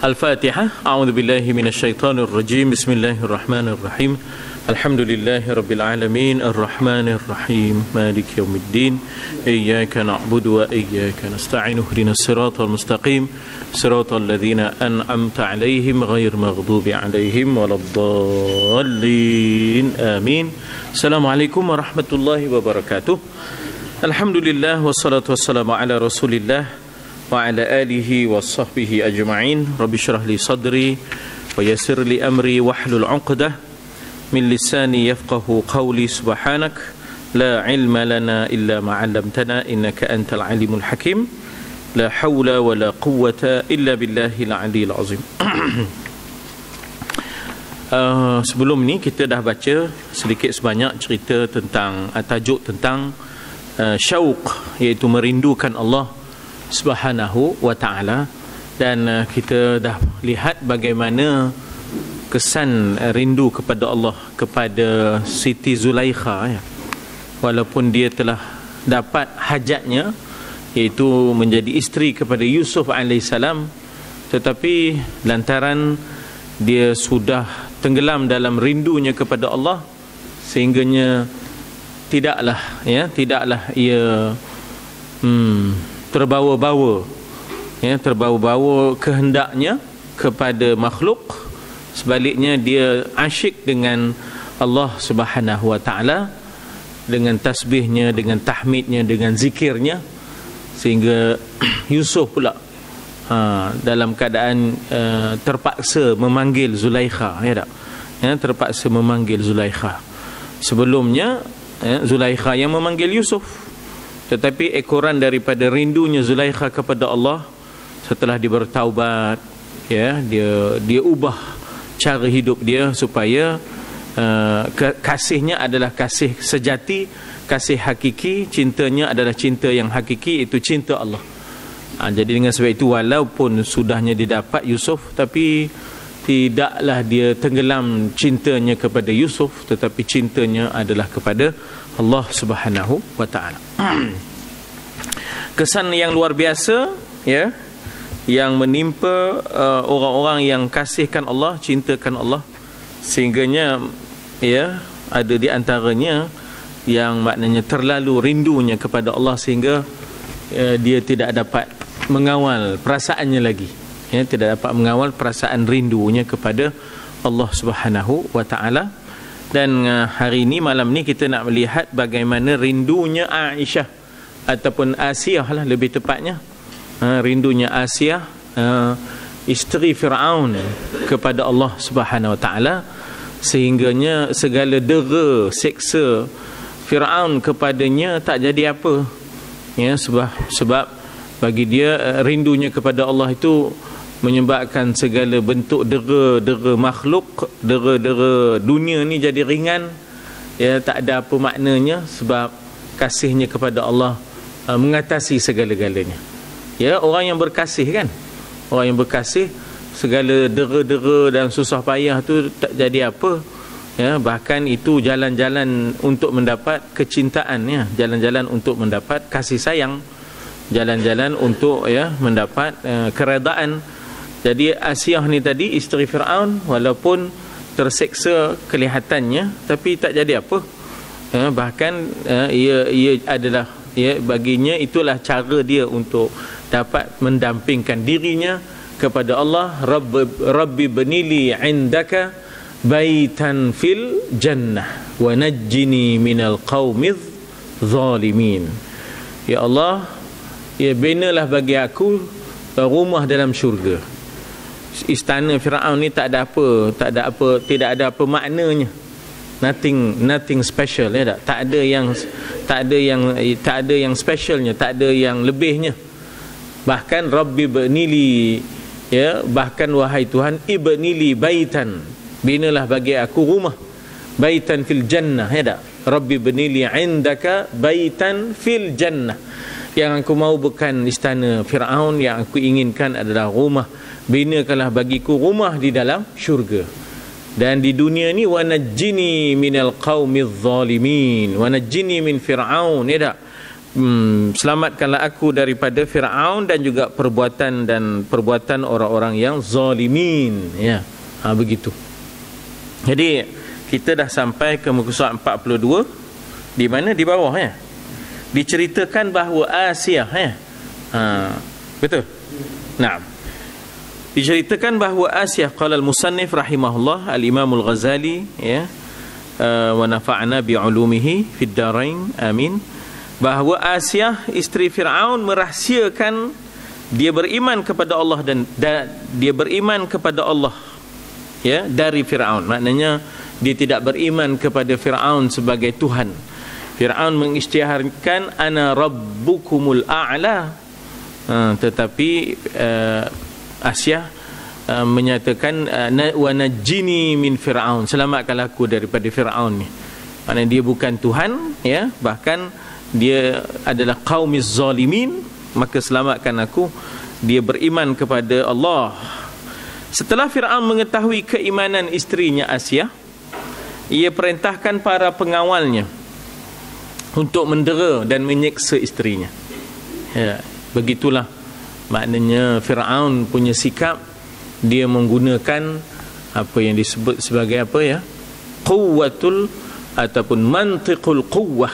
Al-Fatihah. A'udzu billahi minasyaitonir rajim. Bismillahirrahmanirrahim. Alhamdulillahi rabbil alamin arrahmanir rahim maliki yaumiddin iyyaka na'budu wa iyyaka nasta'in ihdinas siratal mustaqim siratal ladzina an'amta 'alaihim ghairil maghdubi 'alaihim waladdallin amin. Assalamualaikum warahmatullahi wabarakatuh. Alhamdulillah wassalatu wassalamu ala Rasulillah wa ala alihi wa sahbihi ajma'in. Rabbi syrah li sadri wa yassir li amri wahlul 'uqdah min lisani yafqahu qawli. Subhanak la ilma lana illa ma 'allamtana innaka antal alimul hakim. La hawla wa la quwwata illa billahil aliyil azim. Sebelum ni kita dah baca sedikit sebanyak cerita tentang tajuk tentang syauq, iaitu merindukan Allah Subhanahu wa ta'ala. Dan kita dah lihat bagaimana kesan rindu kepada Allah kepada Siti Zulaikha, ya. Walaupun dia telah dapat hajatnya, iaitu menjadi isteri kepada Yusuf alaihissalam, tetapi lantaran dia sudah tenggelam dalam rindunya kepada Allah, sehingganya tidaklah ia terbawa-bawa kehendaknya kepada makhluk. Sebaliknya dia asyik dengan Allah Subhanahu wa ta'ala, dengan tasbihnya, dengan tahmidnya, dengan zikirnya, sehingga Yusuf pula dalam keadaan terpaksa memanggil Zulaikha, terpaksa memanggil Zulaikha. Sebelumnya Zulaikha yang memanggil Yusuf, tetapi ekoran daripada rindunya Zulaikha kepada Allah, setelah dia bertaubat, dia ubah cara hidup dia supaya kasihnya adalah kasih sejati, kasih hakiki, cintanya adalah cinta yang hakiki, itu cinta Allah. Jadi dengan sebab itu, walaupun sudahnya didapat Yusuf, tapi tidaklah dia tenggelam cintanya kepada Yusuf, tetapi cintanya adalah kepada Allah Subhanahu wa ta'ala. Kesan yang luar biasa, yang menimpa orang-orang yang kasihkan Allah, cintakan Allah, sehingganya ada di antaranya yang maknanya terlalu rindunya kepada Allah sehingga dia tidak dapat mengawal perasaannya lagi, tidak dapat mengawal perasaan rindunya kepada Allah Subhanahu wa ta'ala. Dan hari ini, malam ni, kita nak melihat bagaimana rindunya Aisyah ataupun Asiyah lah lebih tepatnya, rindunya Asiyah, isteri Fir'aun, kepada Allah Subhanahu wa ta'ala, sehingganya segala dera seksa Fir'aun kepadanya tak jadi apa, sebab bagi dia rindunya kepada Allah itu menyebabkan segala bentuk dera makhluk, dera dunia ni jadi ringan, tak ada apa maknanya, sebab kasihnya kepada Allah mengatasi segala-galanya. Orang yang berkasih kan, orang yang berkasih, segala dera-dera dan susah payah tu tak jadi apa, bahkan itu jalan-jalan untuk mendapat kecintaan, jalan-jalan untuk mendapat kasih sayang, jalan-jalan untuk mendapat keredaan. Jadi Asiyah ni tadi, isteri Fir'aun, walaupun terseksa kelihatannya, tapi tak jadi apa. Bahkan ia adalah, baginya itulah cara dia untuk dapat mendampingkan dirinya kepada Allah. Rabbi benili indaka baitan fil jannah wa najjini minal qawmidh zalimin. Ya Allah, binalah bagi aku rumah dalam syurga. Istana Firaun ni tak ada apa, tidak ada apa maknanya. Nothing special, tak ada yang specialnya, tak ada yang lebihnya. Bahkan Rabbi ibnili, bahkan wahai Tuhan, ibnili baitan, binalah bagi aku rumah, baitan fil jannah, Rabbi ibnili indaka baitan fil jannah. Yang aku mau bukan istana Firaun, yang aku inginkan adalah rumah, binakanlah bagiku rumah di dalam syurga. Dan di dunia ni, wa najjini minal qaumidz zalimin, wa najjini min Firaun, selamatkanlah aku daripada Fir'aun dan juga perbuatan orang-orang yang zalimin, ya. Begitu. Jadi kita dah sampai ke muka surat 42, di mana di bawah, ya, diceritakan bahawa Asia, ya. Betul. Nah, diceritakan bahawa Asia, qala al-musannif rahimahullah al-Imam al-Ghazali, ya, wa nafa'na bi'ulumihi fid darain, amin, bahawa Asia isteri Fir'aun merahsiakan dia beriman kepada Allah dan dia beriman kepada Allah, ya, dari Fir'aun. Maknanya dia tidak beriman kepada Fir'aun sebagai Tuhan. Fir'aun mengisytiharkan ana rabbukumul a'la, tetapi Asia menyatakan wa najjini min Fir'aun, selamatkanlah aku daripada Fir'aun ni. Maknanya dia bukan Tuhan, ya, bahkan dia adalah qaumiz zalimin, maka selamatkan aku. Dia beriman kepada Allah. Setelah Fir'aun mengetahui keimanan isterinya Asia, ia perintahkan para pengawalnya untuk mendera dan menyeksa isterinya, ya. Begitulah maknanya Fir'aun punya sikap. Dia menggunakan apa yang disebut sebagai apa, ya, quwwatul ataupun mantiqul quwwah.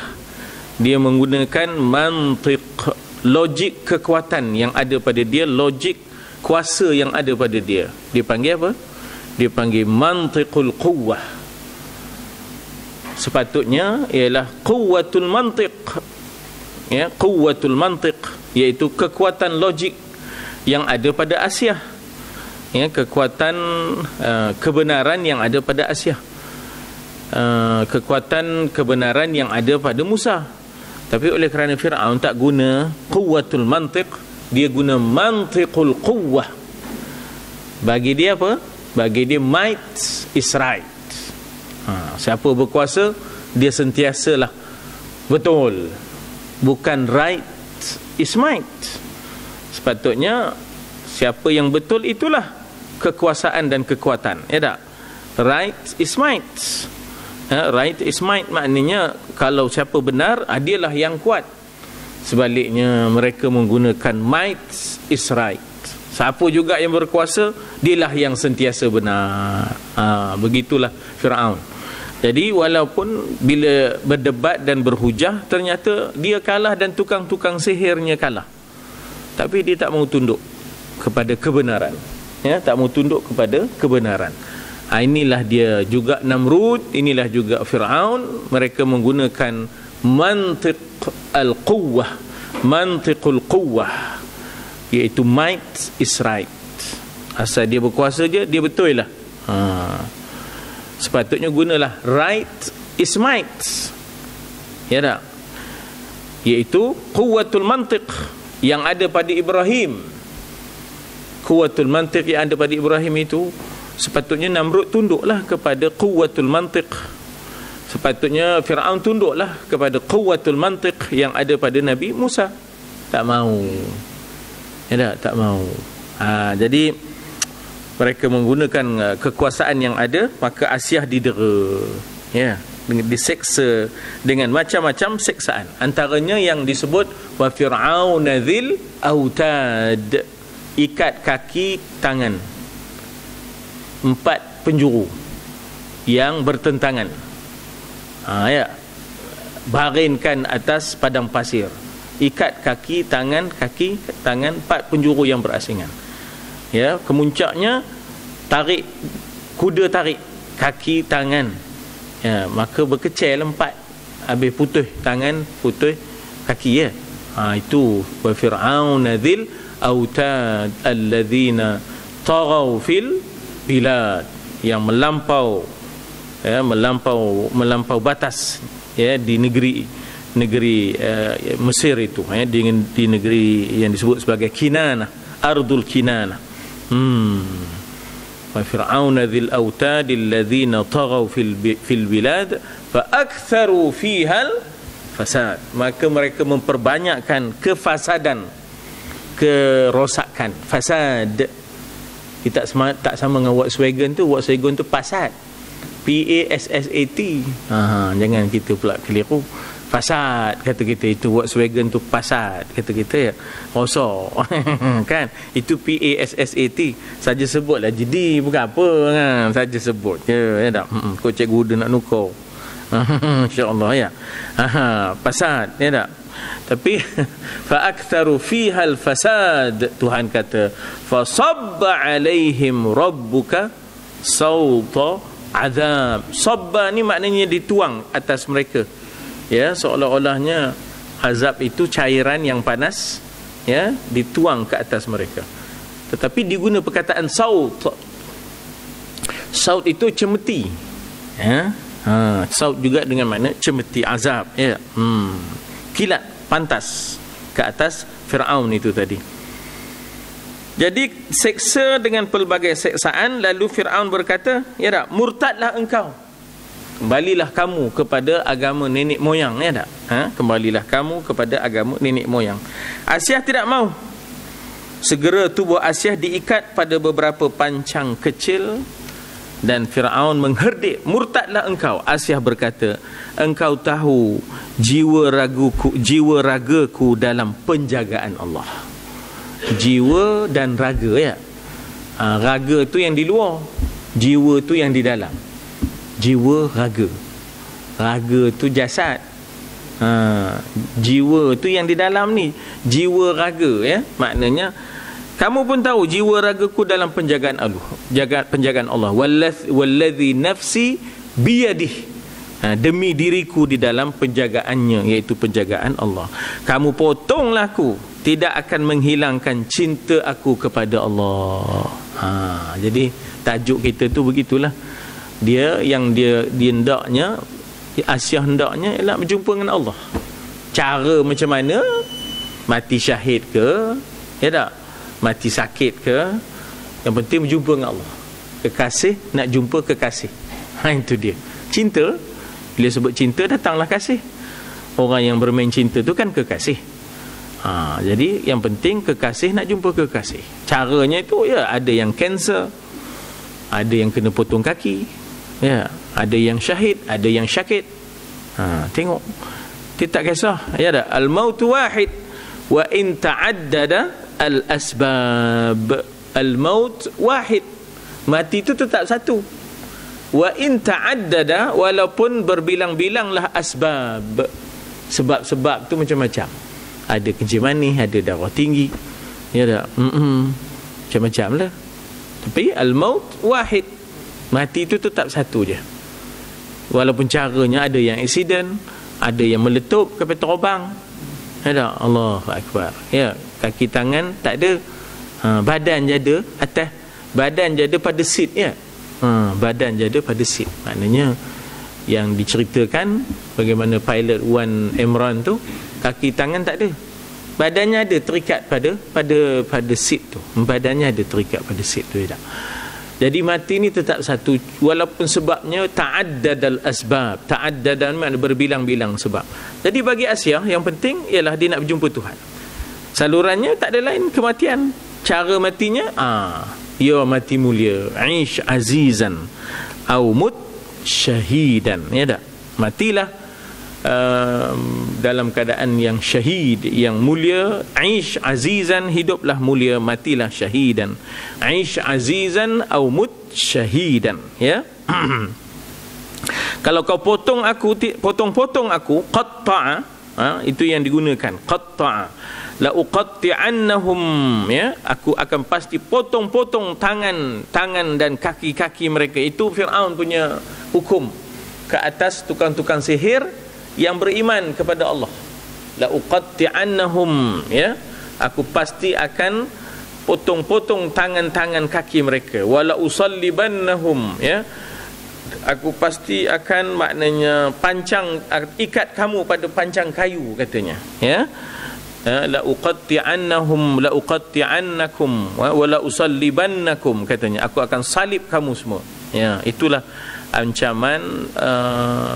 Dia menggunakan mantiq, logik kekuatan yang ada pada dia, logik kuasa yang ada pada dia. Dia panggil apa? Dia panggil mantiqul quwwah. Sepatutnya ialah quwwatul mantiq, ya, quwwatul mantiq, iaitu kekuatan logik yang ada pada Asia, ya, kekuatan kebenaran yang ada pada Asia, kekuatan kebenaran yang ada pada Musa. Tapi oleh kerana Fir'aun tak guna quwwatul mantiq, dia guna mantiqul quwwah. Bagi dia apa? Bagi dia might is right. Siapa berkuasa, dia sentiasalah betul. Bukan right is might. Sepatutnya siapa yang betul itulah kekuasaan dan kekuatan, ya tak? Right is might. Right is might maknanya kalau siapa benar, dialah yang kuat. Sebaliknya mereka menggunakan might is right. Siapa juga yang berkuasa, dialah yang sentiasa benar. Begitulah Fir'aun. Jadi walaupun bila berdebat dan berhujah, ternyata dia kalah dan tukang-tukang sihirnya kalah, tapi dia tak mau tunduk kepada kebenaran, ya, tak mau tunduk kepada kebenaran. Inilah dia juga Namrud, inilah juga Fir'aun. Mereka menggunakan mantiq al-quwwah, mantiqul quwwah, iaitu might is right. Asal dia berkuasa je, dia betul lah. Sepatutnya gunalah right is might, ya tak? Iaitu quwwatul mantiq yang ada pada Ibrahim. Quwwatul mantiq yang ada pada Ibrahim itu, sepatutnya Namrud tunduklah kepada quwwatul mantiq. Sepatutnya Fir'aun tunduklah kepada quwwatul mantiq yang ada pada Nabi Musa. Tak mau, ya tak? Tak mau. Jadi mereka menggunakan kekuasaan yang ada, maka Asia didera, ya, diseksa dengan macam-macam seksaan. Antaranya yang disebut wa fir'auna dzil autad, ikat kaki tangan, 4 penjuru yang bertentangan, ya, baringkan atas padang pasir, ikat kaki tangan 4 penjuru yang berasingan, ya. Kemuncaknya tarik kuda, tarik kaki tangan, ya, maka berkecil 4, habis putus tangan, putus kaki, ya. Itu wa fir'auna dzil autad alladzina taghaw fil bilad, yang melampau, ya, melampau batas, ya, di negeri Mesir itu, ya, di negeri yang disebut sebagai Kinanah, ardul Kinanah. Wa fir'auna dzil autad alladzina taghaw fil bilad fa aktharu fiha fasad, maka mereka memperbanyakkan kefasadan, kerosakan, fasad. Kita tak sama dengan Volkswagen tu. Volkswagen tu Passat, P-A-S-S-A-T. Jangan kita pula keliru. Fasad kata kita, itu Volkswagen tu Passat kata kita ya, rosak kan, itu PASSAT saja sebutlah, jadi bukan apa kan, saja sebut je ya tak. Kau cikgu nak nukar insya-Allah ya. Fasad ya tak. Tapi fa aktharu fiha al fasad, Tuhan kata fa sabba alaihim rabbuka sauta azab. Sabba ni maknanya dituang atas mereka ya, seolah-olahnya azab itu cairan yang panas ya, dituang ke atas mereka, tetapi diguna perkataan saut. Saut itu cemeti ya. Saut juga dengan makna cemeti, azab ya. Kilat, pantas ke atas Fir'aun itu tadi. Jadi seksa dengan pelbagai seksaan. Lalu Fir'aun berkata, ya tak, murtadlah engkau, kembalilah kamu kepada agama nenek moyang ya tak. Kembalilah kamu kepada agama nenek moyang. Asyah tidak mau. Segera tubuh Asyah diikat pada beberapa pancang kecil dan Fir'aun mengherdik, murtadlah engkau. Asyah berkata, engkau tahu jiwa ragaku dalam penjagaan Allah. Jiwa dan raga ya. Raga tu yang di luar, jiwa tu yang di dalam. Jiwa, raga. Raga tu jasad. Jiwa tu yang di dalam ni, jiwa raga ya. Maknanya kamu pun tahu jiwa ragaku dalam penjagaan Allah, penjagaan Allah. Wallazi nafsi biyadih, demi diriku di dalam penjagaannya, iaitu penjagaan Allah. Kamu potonglah aku, tidak akan menghilangkan cinta aku kepada Allah. Jadi tajuk kita tu begitulah. Dia hendaknya, Asyah hendaknya ialah berjumpa dengan Allah. Cara macam mana? Mati syahid ke, ya tak? Mati sakit ke, yang penting berjumpa dengan Allah. Kekasih nak jumpa kekasih. Itu dia. Cinta, bila sebut cinta, datanglah kasih. Orang yang bermain cinta tu kan kekasih. Jadi yang penting kekasih nak jumpa kekasih. Caranya itu ya, ada yang kanser, ada yang kena potong kaki ya, ada yang syahid, ada yang syakit. Tengok, dia tak kisah ya dah. Al mautu wahid wa in ta'addada al asbab. Al maut wahid, mati itu tetap satu. Wa in ta'addada, walaupun berbilang-bilanglah asbab. Sebab-sebab tu macam-macam. Ada kencing manis, ada darah tinggi ya dah. Macam-macam lah. Tapi al maut wahid, mati itu tetap satu je. Walaupun caranya ada yang aksiden, ada yang meletup sampai terbang. Ada, Allahu Akbar. Ya, kaki tangan tak ada. Badan je ada atas. Badan je ada pada seat ya. Badan je ada pada seat. Maknanya yang diceritakan bagaimana pilot Wan Imran tu, kaki tangan tak ada. Badannya ada terikat pada seat tu. Badannya ada terikat pada seat tu tak. Jadi mati ni tetap satu, walaupun sebabnya ta'addadal asbab. Ta'addadan makna berbilang-bilang sebab. Jadi bagi Asyah yang penting ialah dia nak berjumpa Tuhan. Salurannya tak ada lain kematian. Cara matinya ya mati mulia, aish azizan au mut syahidan ya tak. Matilah dalam keadaan yang syahid, yang mulia. Aish azizan, hiduplah mulia, matilah syahidan. Aish azizan au mut syahidan ya. Kalau kau potong aku, potong-potong aku, qatta'a, itu yang digunakan, qatta'a. La uqatti'annahum ya, aku akan pasti potong-potong tangan dan kaki-kaki mereka. Itu Fir'aun punya hukum ke atas tukang-tukang sihir yang beriman kepada Allah. La uqatti'annahum ya, aku pasti akan potong-potong tangan-tangan kaki mereka. Wala usallibannahum ya, aku pasti akan, maknanya pancang, ikat kamu pada pancang kayu katanya ya. La uqatti'annahum la uqatti'annakum wa la usallibannakum katanya, aku akan salib kamu semua ya. Itulah ancaman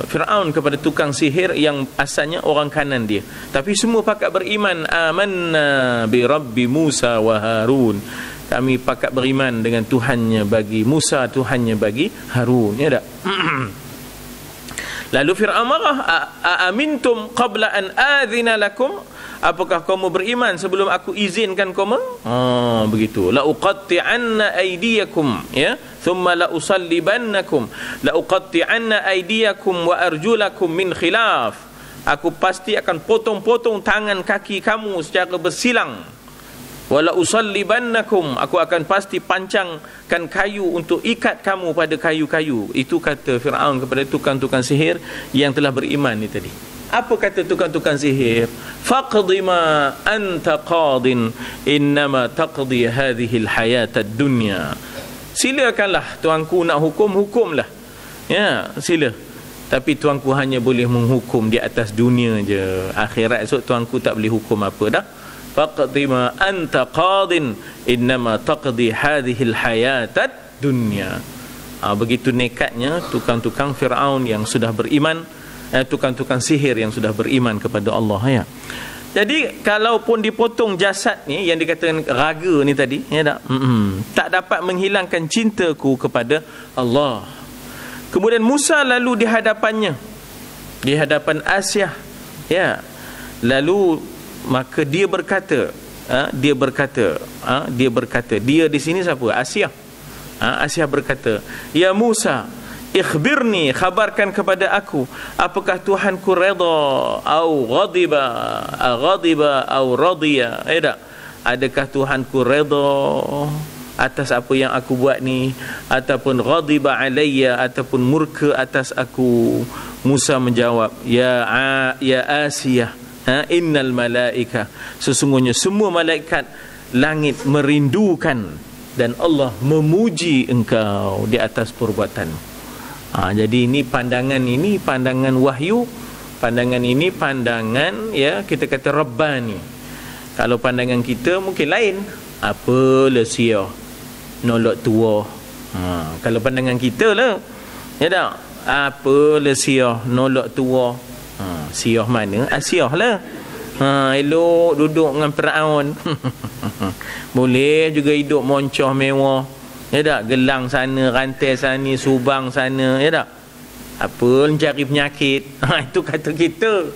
Fir'aun kepada tukang sihir yang asalnya orang kanan dia, tapi semua pakat beriman. Amanna bi rabbi Musa wa Harun, kami pakat beriman dengan Tuhannya bagi Musa, Tuhannya bagi Harun ya tak. Lalu Fir'aun marah, "Aamintum qabla an adzina lakum?" Apakah kamu beriman sebelum aku izinkan kamu? Begitu. La uqatti'anna aydiyakum, ya, thumma la usallibannakum, la uqatti'anna aydiyakum wa arjulakum min khilaf. Aku pasti akan potong-potong tangan kaki kamu secara bersilang. Wala usallibannakum, aku akan pasti pancangkan kayu untuk ikat kamu pada kayu-kayu. Itu kata Fir'aun kepada tukang-tukang sihir yang telah beriman ni tadi. Apa kata tukang-tukang sihir? Faqdi ma anta qadin, innama taqdi hadhihi alhayat ad-dunya. Silakanlah tuanku nak hukumlah. Ya, sila. Tapi tuanku hanya boleh menghukum di atas dunia je. Akhirat esok tuanku tak boleh hukum apa dah. Faqdi ma anta qadin, innama taqdi hadhihi alhayat ad-dunya. Begitu nekatnya tukang-tukang Fir'aun yang sudah beriman, tukang-tukang sihir yang sudah beriman kepada Allah, ya. Jadi kalaupun dipotong jasad ni yang dikatakan raga ni tadi, ya tak? Tak dapat menghilangkan cintaku kepada Allah. Kemudian Musa lalu di hadapannya, di hadapan Asyah, ya. Lalu maka dia berkata, dia di sini siapa? Asyah. Asyah berkata, "Ya Musa, ikhbirni, khabarkan kepada aku, apakah Tuhanku redha au ghadiba au radiya?" Adakah Tuhanku redha atas apa yang aku buat ni, ataupun ghadiba alayya, ataupun murka atas aku? Musa menjawab, ya Asiyah, innal malaika, sesungguhnya semua malaikat langit merindukan dan Allah memuji engkau di atas perbuatanmu. Jadi ini pandangan wahyu, pandangan ini pandangan, ya, kita kata Rabbani. Kalau pandangan kita mungkin lain, apalah sia nolak tua. Kalau pandangan kita lah, ya tak, apalah sia nolak tua. Siah mana? Asiah lah. Elok duduk dengan Fir'aun. Boleh juga hidup moncoh mewah, ya tak, gelang sana, rantai sana, subang sana, ya tak, apa mencari penyakit. Itu kata kita.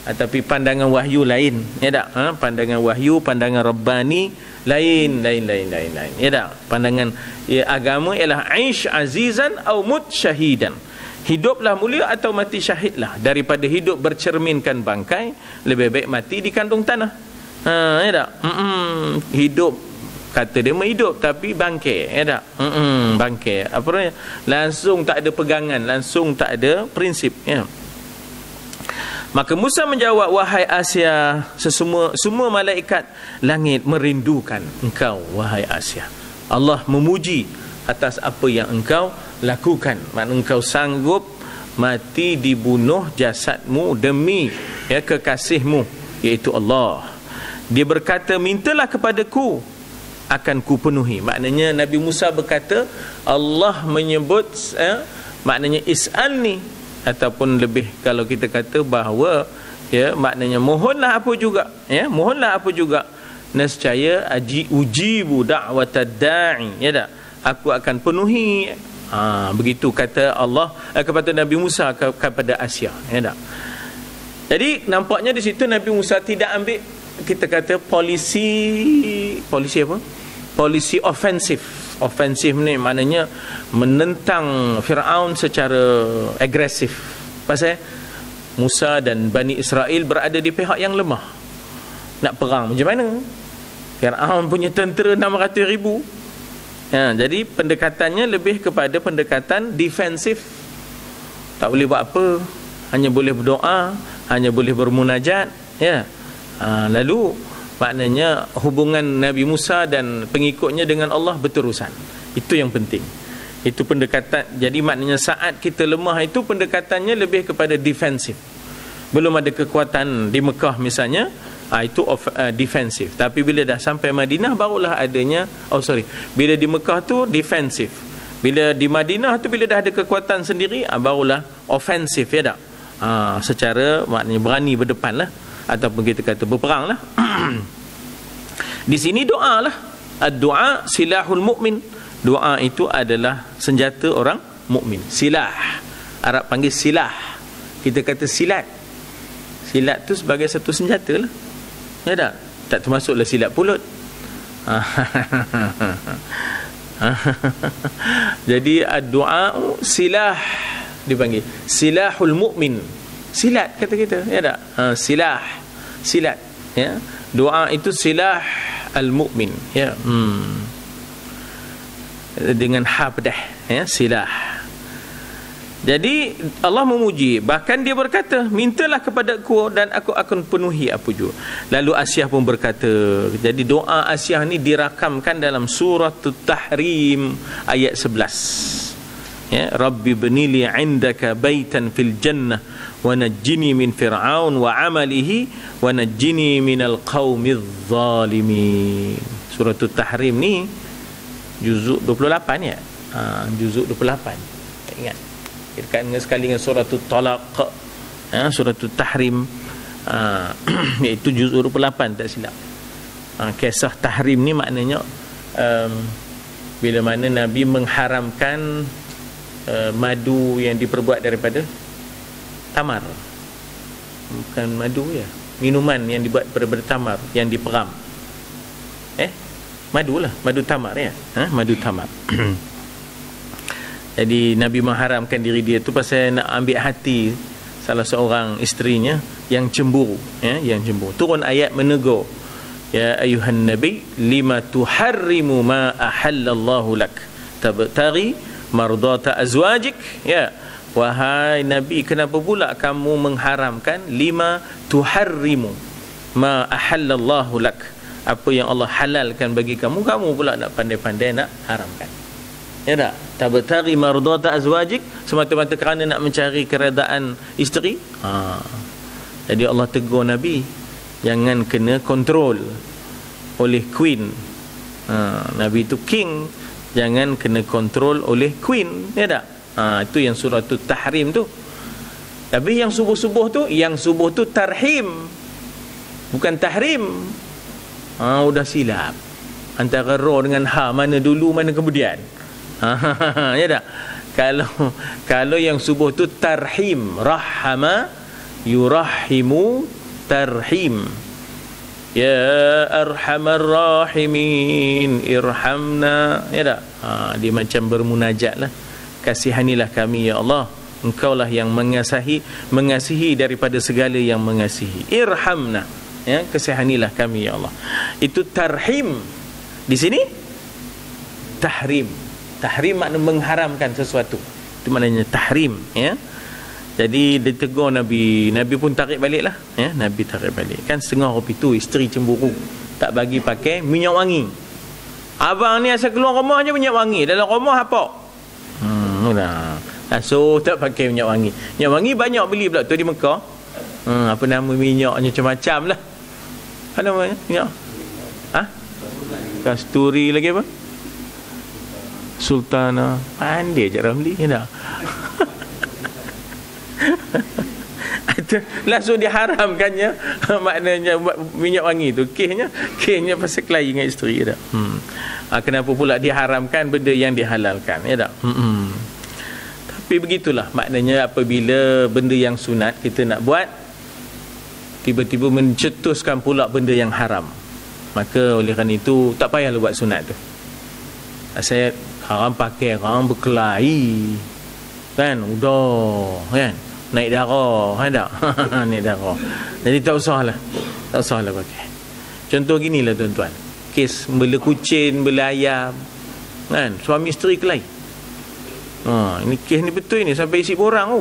Tapi pandangan wahyu lain, ya tak, pandangan wahyu, pandangan Rabbani lain, ya tak. Pandangan, ya, agama ialah aish azizan au mut syahidan, hiduplah mulia atau mati syahidlah. Daripada hidup bercerminkan bangkai, lebih baik mati di kandung tanah. Ya tak? Hidup, kata dia menghidup tapi bangkai, ya tak? Bangkai. Apa namanya? Langsung tak ada pegangan, langsung tak ada prinsip, ya. Maka Musa menjawab, wahai Asia, semua malaikat langit merindukan engkau, wahai Asia. Allah memuji atas apa yang engkau lakukan. Maknanya engkau sanggup mati dibunuh jasadmu demi, ya, kekasihmu, iaitu Allah. Dia berkata, mintalah kepadaku, akan ku penuhi. Maknanya Nabi Musa berkata, Allah menyebut, maknanya is'alni, ataupun lebih kalau kita kata bahawa, ya, maknanya mohonlah apa juga, ya, mohonlah apa juga, nescaya ujibu da'watad da'i, ya tak, aku akan penuhi. Begitu kata Allah kepada Nabi Musa kepada Asia, ya tak. Jadi nampaknya di situ Nabi Musa tidak ambil, kita kata polisi apa? Polisi ofensif. Ofensif ni maknanya menentang Fir'aun secara agresif. Pasal Musa dan Bani Israel berada di pihak yang lemah. Nak perang macam mana? Fir'aun punya tentera 600,000. Jadi pendekatannya lebih kepada pendekatan defensif. Tak boleh buat apa, hanya boleh berdoa, hanya boleh bermunajat, ya. Lalu maknanya hubungan Nabi Musa dan pengikutnya dengan Allah berterusan. Itu yang penting. Itu pendekatan. Jadi maknanya saat kita lemah itu pendekatannya lebih kepada defensif. Belum ada kekuatan di Mekah misalnya, itu defensif. Tapi bila dah sampai Madinah barulah adanya, bila di Mekah tu defensif. Bila di Madinah tu bila dah ada kekuatan sendiri, barulah ofensif, ya tak. Secara maknanya berani berdepan lah, ataupun kita kata berperang lah. Di sini doa lah. Doa silahul mu'min. Doa itu adalah senjata orang mukmin. Silah, Arab panggil silah, Kita kata silat. Silat tu sebagai satu senjata lah. Ya tak? Tak termasuklah silat pulut. Jadi doa silah dipanggil silahul mukmin. Silat kata kita, ya tak? Silat, ya. Doa itu silah al-mukmin, ya. Dengan ha pedah, ya, silah. Jadi Allah memuji, bahkan dia berkata, mintalah kepadaku dan aku akan penuhi apa juga. Lalu Asyah pun berkata, jadi doa Asyah ni dirakamkan dalam surah Tahrim ayat 11. Ya, Rabbi bnili 'indaka baitan fil jannah wa najjini min fir'aun wa 'amalihi wa najjini minal qaumiz zalimin. Surah Tahrim ni juzuk 28 ya. Juzuk 28. Ingat. Dekat dengan sekali dengan surah Talaq, surah Tahrim, iaitu juzuk 28 tak silap. Kisah Tahrim ni maknanya bila mana Nabi mengharamkan madu yang diperbuat daripada tamar. Bukan madu ya, minuman yang dibuat daripada tamar yang diperam. Madu lah, madu tamar ya. Madu tamar. Jadi Nabi mengharamkan diri dia tu pasal nak ambil hati salah seorang isterinya yang cemburu, ya, yang cemburu. Turun ayat menegur, ya ayuhan nabi lima tuharrimu ma ahallallahu lak tabtaghi mardata azwajik. Ya, wahai nabi, kenapa pula kamu mengharamkan lima tuharrimu ma ahallallahu lak, apa yang Allah halalkan bagi kamu, kamu pula nak pandai-pandai nak haramkan. Ya tak? Tabtaghi mardata azwajik, semata-mata kerana nak mencari keredaan isteri. Jadi Allah tegur Nabi, jangan kena kontrol oleh queen. Nabi itu king, jangan kena kontrol oleh queen. Ya tak? Itu yang surah Tahrim tu. Tapi yang subuh-subuh tu tarhim, bukan tahrim. Udah silap antara ra dengan ha, mana dulu mana kemudian. Ya tak? Kalau yang subuh tu tarhim, rahama yurahimu tarhim, ya arhamar rahimin irhamna. Ya tak? Dia macam bermunajat lah, kasihanilah kami ya Allah, engkaulah yang mengasihi daripada segala yang mengasihi. Irhamna, ya, kasihanilah kami ya Allah. Itu tarhim. Di sini tahrim. Tahrim makna mengharamkan sesuatu. Itu maknanya tahrim, ya. Jadi ditegur Nabi pun tarik balik lah, ya. Nabi tarik balik. Kan setengah kopi tu isteri cemburu, tak bagi pakai minyak wangi. Abang ni asal keluar rumah je minyak wangi, dalam rumah apa? So tak pakai minyak wangi. Minyak wangi banyak beli pula tu di Mekah. Apa nama minyaknya, macam-macam lah. Apa namanya? Minyak kasturi lagi apa? Sultana. Pandai je Ramli, ya tak? Langsung diharamkannya maknanya minyak wangi tu. Kesnya pasal kelahi dengan isteri, ya tak? Kenapa pula diharamkan benda yang dihalalkan, ya tak? Tapi begitulah maknanya apabila benda yang sunat kita nak buat, tiba-tiba mencetuskan pula benda yang haram, maka oleh kerana itu tak payahlah buat sunat tu. Saya haram pakai, haram berkelahi, kan, udah, kan, naik darah, ada naik darah. Jadi tak usahlah pakai. Contoh ginilah tuan-tuan, kes bela kucing, bela ayam, kan, suami isteri kelahi. Ini kes ni betul ni, sampai isi borang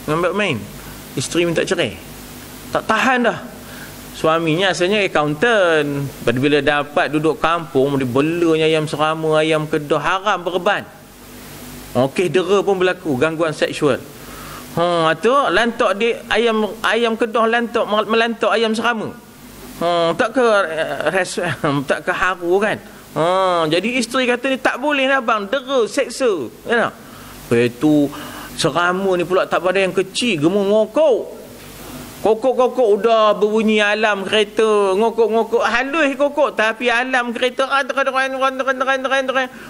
ngambil main, isteri minta cerai, tak tahan dah. Suaminya asalnya accountant, bila dapat duduk kampung, dia belanya ayam serama, ayam kedah, haram berban. Okey, dera pun berlaku, gangguan seksual. Tu lantak dia ayam kedah melantak ayam serama. Tak ke haru kan. Jadi isteri kata ni tak boleh lah bang, dera seksa. Ya tak? Lepas tu serama ni pula tak pada yang kecil, gemuk ngokok. Kokok-kokok udah berbunyi alam kereta, ngokok-ngokok halus kokok, tapi alam kereta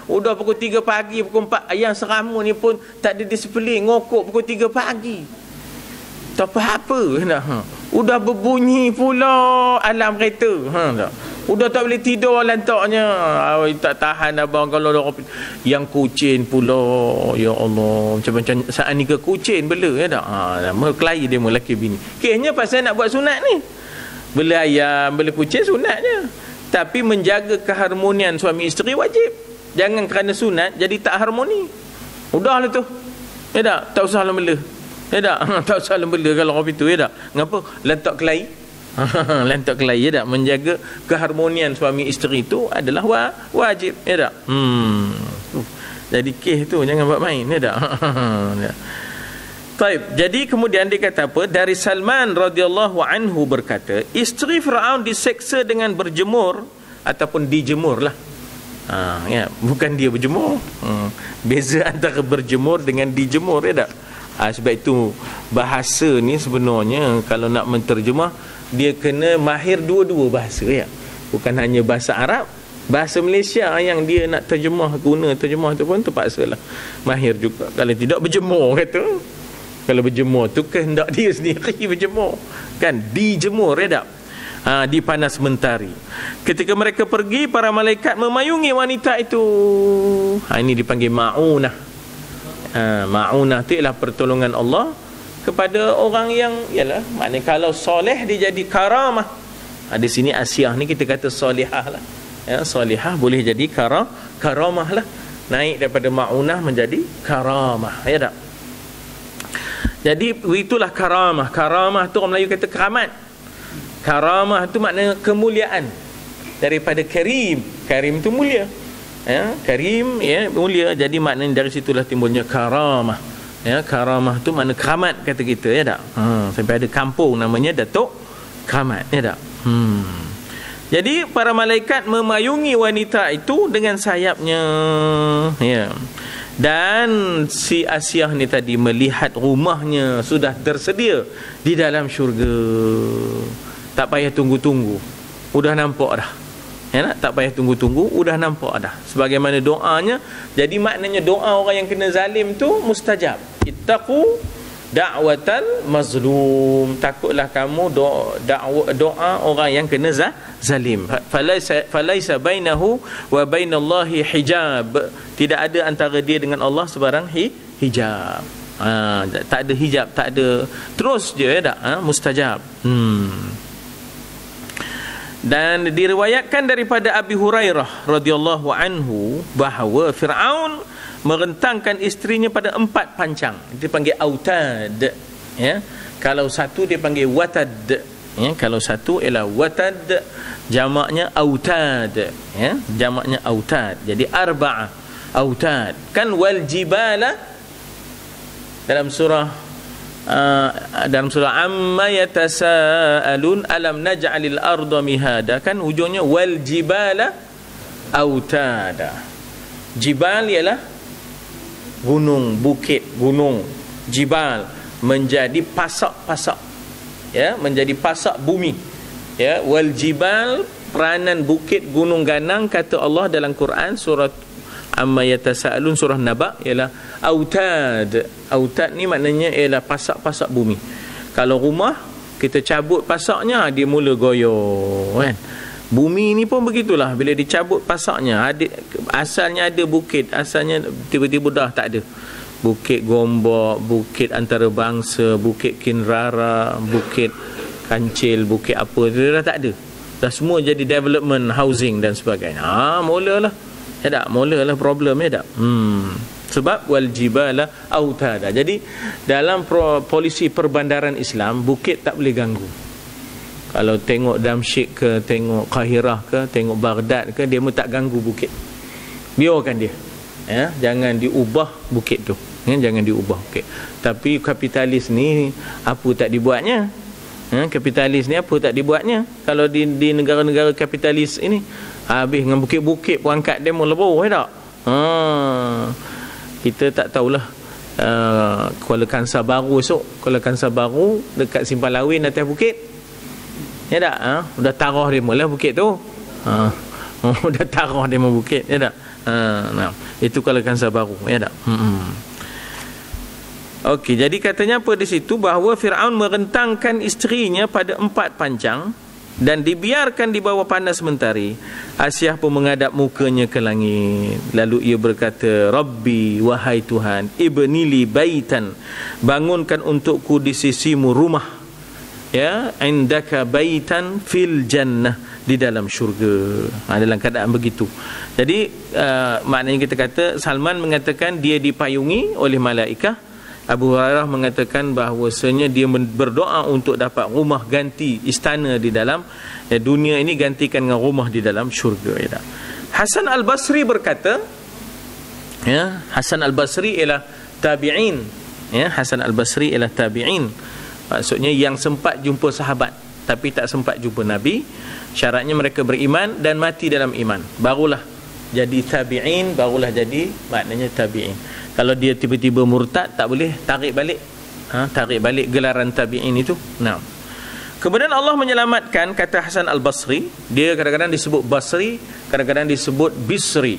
udah pukul 3 pagi, pukul 4. Yang seramu ni pun tak ada disiplin, ngokok pukul 3 pagi. Tak apa-apa dah. Udah berbunyi pula alam kereta. Tak. Udah tak boleh tidur lantaknya. Tak tahan abang kalau yang kucing pula. Ya Allah, macam-macam saat ni ke kucing bela ya tak. Nama kelahi dia lelaki bini. Kisahnya pasal nak buat sunat ni. Bela ayam, bela kucing sunatnya. Tapi menjaga keharmonian suami isteri wajib. Jangan kerana sunat jadi tak harmoni. Udahlah tu. Ya tak? Tak usah bela. Ya tak? Tak usah bela kalau orang itu ya tak. Ngapa? Lantak kelahi. Lantak kelahi ya tak. Menjaga keharmonian suami isteri itu adalah wajib ya tak. Jadi kes tu jangan buat main ya tak. Baik, jadi kemudian dia kata apa? Dari Salman radhiyallahu anhu berkata, isteri Firaun diseksa dengan berjemur ataupun dijemur lah. Ya, bukan dia berjemur. Beza antara berjemur dengan dijemur ya tak. Sebab itu bahasa ni sebenarnya kalau nak menterjemah dia kena mahir dua-dua bahasa ya. Bukan hanya bahasa Arab, bahasa Malaysia yang dia nak terjemah, guna terjemah tu pun terpaksalah mahir juga. Kalau tidak berjemur kata. Kalau berjemur tu kehendak dia sendiri berjemur. Kan dijemur ya tak. Di panas mentari. Ketika mereka pergi, para malaikat memayungi wanita itu. Ini dipanggil ma'unah. Ma'unah tu ialah pertolongan Allah kepada orang yang yalah, maknanya kalau soleh dia jadi karamah. Di sini Asiah ni kita kata solihah lah. Ya, solihah boleh jadi karamah lah. Naik daripada ma'unah menjadi karamah. Ya tak? Jadi itulah karamah. Karamah tu orang Melayu kata keramat. Karamah tu makna kemuliaan. Daripada karim. Karim tu mulia. Ya, karim ya mulia. Jadi maknanya dari situlah timbulnya karamah. Ya, karamah tu makna keramat kata kita ya tak. Sampai ada kampung namanya Datuk Keramat ya tak. Jadi para malaikat memayungi wanita itu dengan sayapnya ya. Dan si Asiah ni tadi melihat rumahnya sudah tersedia di dalam syurga. Tak payah tunggu-tunggu. Udah nampak dah. Ya, tak payah tunggu-tunggu, udah nampak dah. Sebagaimana doanya. Jadi maknanya doa orang yang kena zalim tu mustajab. Ittaqu da'watal mazlum. Takutlah kamu doa orang yang kena zalim. Falaisa bainahu wa bainallahi hijab. Tidak ada antara dia dengan Allah sebarang hijab. Tak ada hijab, tak ada, terus je ya tak. Mustajab. Dan diriwayatkan daripada Abi Hurairah radhiyallahu anhu bahawa Firaun merentangkan isterinya pada 4 pancang. Dia panggil autad ya. Kalau satu dia panggil watad ya. Kalau satu ialah watad, jamaknya autad ya. Jamaknya autad. Jadi arba'ah autad. Kan wal jibala dalam surah amma yatasaalun alam naj'alil arda mihada, kan hujungnya wal jibala autada. Jibal ialah gunung, bukit, gunung. Jibal menjadi pasak-pasak ya, menjadi pasak bumi ya. Wal jibal peranan bukit, gunung ganang kata Allah dalam Quran surat amma yatasaalun surah Naba ialah autad. Autad ni maknanya ialah pasak-pasak bumi. Kalau rumah kita cabut pasaknya, dia mula goyang kan. Bumi ni pun begitulah, bila dicabut pasaknya, asalnya ada bukit, asalnya tiba-tiba dah tak ada. Bukit Gombak, bukit antarabangsa, bukit Kinrara, bukit Kancil, bukit apa, dah tak ada. Dah semua jadi development, housing dan sebagainya. Mulalah ya tak, mulalah problem ya tak. Sebab wal jibala autada. Jadi dalam polisi perbandaran Islam, bukit tak boleh ganggu. Kalau tengok Damsyik ke, tengok Kahirah ke, tengok Baghdad ke, dia pun tak ganggu bukit. Biarkan dia ya, jangan diubah bukit tu ya, jangan diubah bukit. Tapi kapitalis ni apa tak dibuatnya ya, kapitalis ni apa tak dibuatnya. Kalau di negara-negara kapitalis ini habis dengan bukit-bukit pun angkat demo lebur ya tak. Kita tak tahulah Kuala Kangsar Baru esok. Kuala Kangsar Baru dekat Simpang Lawin atas bukit. Ya tak? Udah tarah dia mula bukit tu. Udah tarah dia mula bukit. Ya tak? Nah, itu Kuala Kangsar Baru. Ya tak? Okey, jadi katanya apa di situ, bahawa Firaun merentangkan isterinya pada 4 pancang dan dibiarkan di bawah panas mentari. Asyah pun menghadap mukanya ke langit. Lalu ia berkata, Rabbi, wahai Tuhan, ibnili baitan, bangunkan untukku di sisimu rumah, ya, indaka baitan fil jannah, di dalam syurga. Dalam keadaan begitu. Jadi maknanya kita kata, Salman mengatakan dia dipayungi oleh malaikat. Abu Hurairah mengatakan bahawasanya dia berdoa untuk dapat rumah ganti istana di dalam dunia ini, gantikan dengan rumah di dalam syurga. Ya. Hasan Al-Basri berkata, ya, Hasan Al-Basri ialah tabi'in. Ya, Hasan Al-Basri ialah tabi'in. Maksudnya yang sempat jumpa sahabat tapi tak sempat jumpa Nabi. Syaratnya mereka beriman dan mati dalam iman, barulah jadi tabi'in, barulah jadi maknanya tabi'in. Kalau dia tiba-tiba murtad, tak boleh tarik balik. Tarik balik gelaran tabi'in itu. Nah. Kemudian Allah menyelamatkan, kata Hasan Al-Basri, dia kadang-kadang disebut Basri, kadang-kadang disebut Bisri.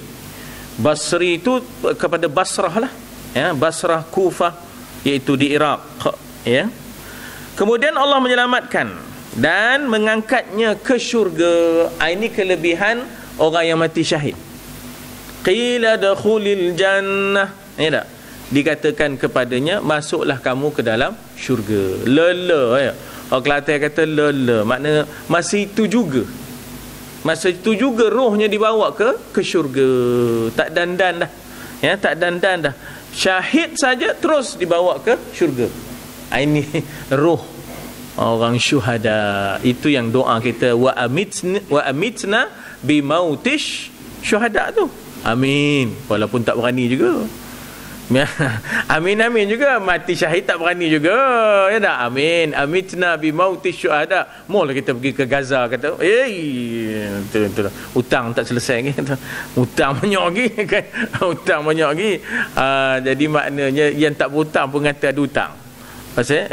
Basri itu kepada Basrah lah. Ya, Basrah, Kufah, iaitu di Iraq. Ya. Kemudian Allah menyelamatkan dan mengangkatnya ke syurga. Ini kelebihan orang yang mati syahid. Qila dakhulil jannah. Ya tak? Dikatakan kepadanya, masuklah kamu ke dalam syurga. Lala, ya. Orang Kelantan kata lala, makna masa itu juga. Masa itu juga rohnya dibawa ke syurga. Tak dandan dah. Ya, tak dandan dah. Syahid saja terus dibawa ke syurga. Ini roh orang syuhada. Itu yang doa kita, wa amitna bi mautish syuhada tu. Amin. Walaupun tak berani juga. Amin juga, mati syahid tak berani juga. Ya tak? Amin. Amitna bi mauti syuhada. Mula kita pergi ke Gaza, kata, betul. Hutang tak selesai lagi. Hutang banyak lagi kan. Hutang banyak lagi. Jadi maknanya yang tak berhutang pun kata ada hutang. Pasal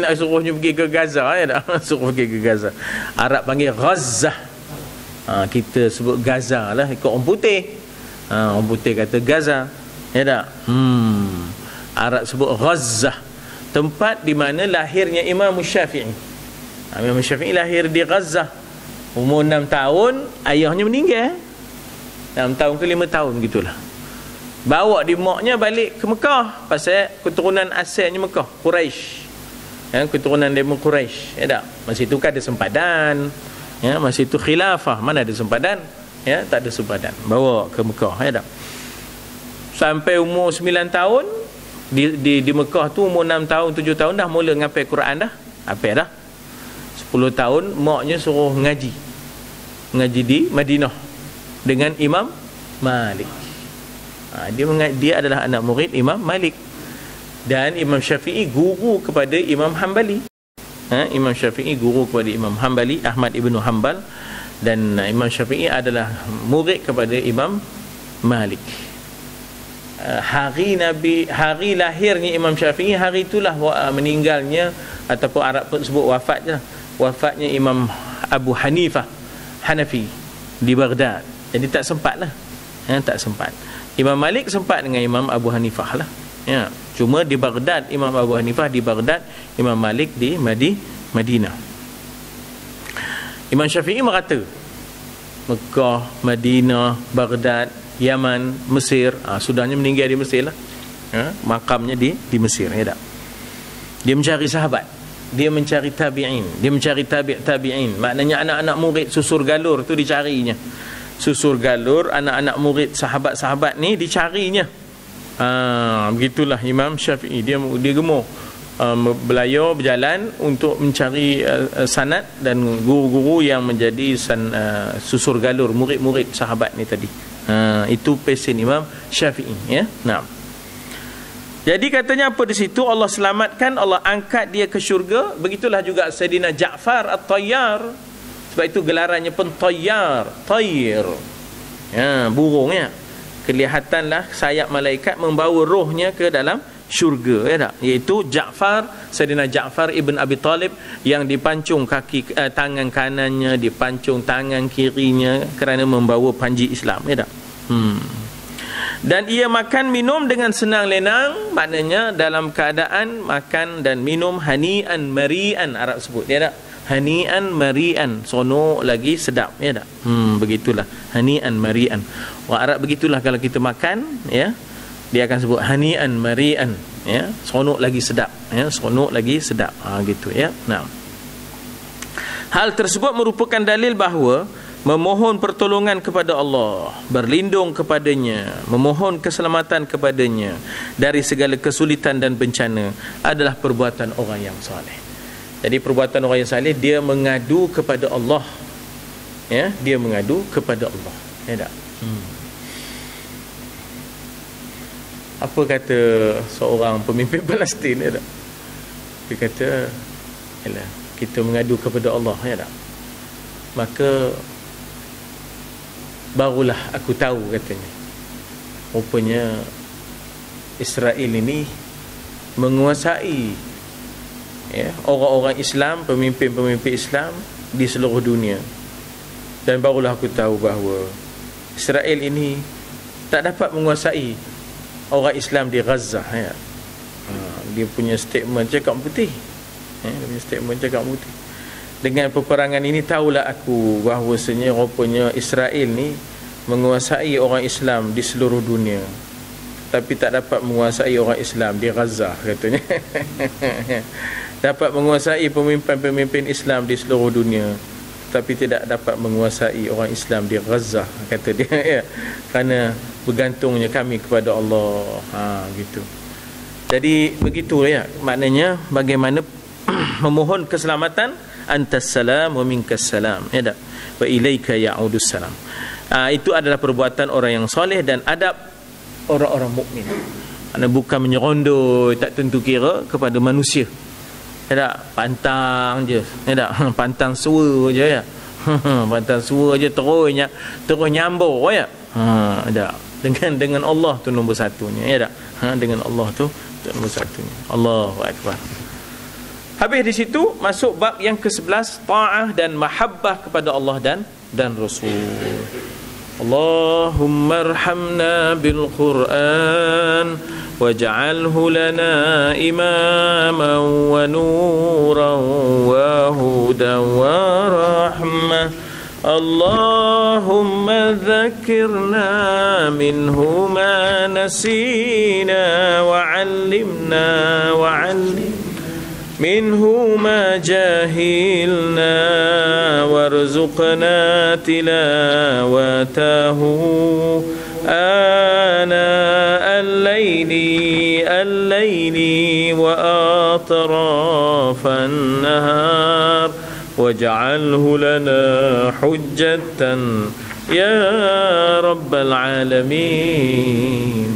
nak suruhnya pergi ke Gaza, ya tak? Suruh pergi ke Gaza. Arab panggil Gaza. Kita sebut Gaza lah ikut orang putih. Orang putih kata Gaza. Ya tak? Arab sebut Gaza, tempat di mana lahirnya Imam Syafi'i. Imam Syafi'i lahir di Gaza. Umur 6 tahun ayahnya meninggal. 6 tahun ke 5 tahun gitulah. Bawa di maknya balik ke Mekah, pasal keturunan asalnya Mekah, Quraisy. Ya, keturunan dari Quraisy. Ya tak? Masa itu kan ada sempadan. Ya, masa itu khilafah, mana ada sempadan? Ya, tak ada sempadan. Bawa ke Mekah, ya tak? Sampai umur 9 tahun di Mekah tu, umur 6 tahun 7 tahun dah mula ngapal Quran dah. Hafal dah. 10 tahun maknya suruh ngaji di Madinah dengan Imam Malik. Dia adalah anak murid Imam Malik. Dan Imam Syafi'i guru kepada Imam Hanbali. Imam Syafi'i guru kepada Imam Hanbali, Ahmad ibn Hanbal. Dan Imam Syafi'i adalah murid kepada Imam Malik. Hari lahirnya Imam Syafi'i, hari itulah meninggalnya, ataupun Arab pun sebut wafat je lah, wafatnya Imam Abu Hanifah Hanafi di Baghdad. Jadi tak sempat lah. Tak sempat. Imam Malik sempat dengan Imam Abu Hanifah lah. Ya. Cuma di Baghdad, Imam Abu Hanifah di Baghdad, Imam Malik di Madinah. Imam Syafi'i merata Mekah, Madinah, Baghdad, Yaman, Mesir. Sudahnya meninggal di Mesir lah. Makamnya di Mesir. Ya tak? Dia mencari sahabat, dia mencari tabi'in, dia mencari tabi'in. Maknanya anak-anak murid susur galur tu dicarinya. Susur galur anak-anak murid sahabat-sahabat ni dicarinya. Begitulah Imam Syafi'i. Dia gemuk belayar, berjalan untuk mencari sanad dan guru-guru yang menjadi susur galur murid-murid sahabat ni tadi. Itu pesen Imam Syafi'i, ya. Nah. Jadi katanya apa di situ, Allah selamatkan, Allah angkat dia ke syurga. Begitulah juga Sayyidina Ja'far At-Tayyar. Sebab itu gelarannya pun Tayyar, Tayr. Ya, burungnya. Kelihatanlah sayap malaikat membawa rohnya ke dalam syurga, ya tak? Iaitu Sayyidina Ja'far ibn Abi Talib yang dipancung tangan kanannya, dipancung tangan kirinya kerana membawa panji Islam, ya tak? Dan ia makan minum dengan senang lenang, maknanya dalam keadaan makan dan minum hani'an mari'an, Arab sebut, ya tak? Hani'an mari'an, sonok lagi sedap, ya tak? Begitulah hani'an mari'an. Orang Arab begitulah kalau kita makan, ya, dia akan sebut hani'an mari'an, ya, seronok lagi sedap, ya, seronok lagi sedap, gitu, ya. Nah, hal tersebut merupakan dalil bahawa memohon pertolongan kepada Allah, berlindung kepadanya, memohon keselamatan kepadanya dari segala kesulitan dan bencana adalah perbuatan orang yang soleh. Jadi perbuatan orang yang soleh, dia mengadu kepada Allah, ya, dia mengadu kepada Allah, ya tak? Apa kata seorang pemimpin Palestin, ya tak? Dia kata, yalah, kita mengadu kepada Allah, ya tak? Maka barulah aku tahu, katanya, rupanya Israel ini menguasai, ya, orang-orang Islam, pemimpin-pemimpin Islam di seluruh dunia. Dan barulah aku tahu bahawa Israel ini tak dapat menguasai orang Islam di Gaza, ya. Dia punya statement cakap putih, ya, dia punya statement cakap putih. Dengan peperangan ini tahulah aku bahawasanya rupanya Israel ni menguasai orang Islam di seluruh dunia, tapi tak dapat menguasai orang Islam di Gaza, katanya. Dapat menguasai pemimpin-pemimpin Islam di seluruh dunia, tapi tidak dapat menguasai orang Islam di Gaza, kata dia, ya. Kerana bergantungnya kami kepada Allah, gitu. Jadi begitu, ya, maknanya bagaimana memohon keselamatan, antas salam wa minkas salam, ya tak? Wa ilaika ya'udus salam. Itu adalah perbuatan orang yang soleh dan adab orang-orang mukmin. Anda bukan menyerondoi tak tentu kira kepada manusia, ya tak? Pantang je, ya tak? Pantang suara je, ya. Pantang suara je, terus nyambung, ya. Tak? Dengan Allah tu nombor satunya, ya tak? Dengan Allah tu nombor satunya. Allahu Akbar. Habis di situ masuk bab yang ke-11, ta'ah dan mahabbah kepada Allah dan Rasul. Allahumma arhamna bil Quran waj'alhu lana imaman wa nuran wa hudan wa rahmah. Allahumma dhakkirna minhu ma nasina wa 'allimna منه ما جاهلنا وارزقنا تلاوته آناء الليل وأطراف النهار واجعله لنا حجة يا رب العالمين.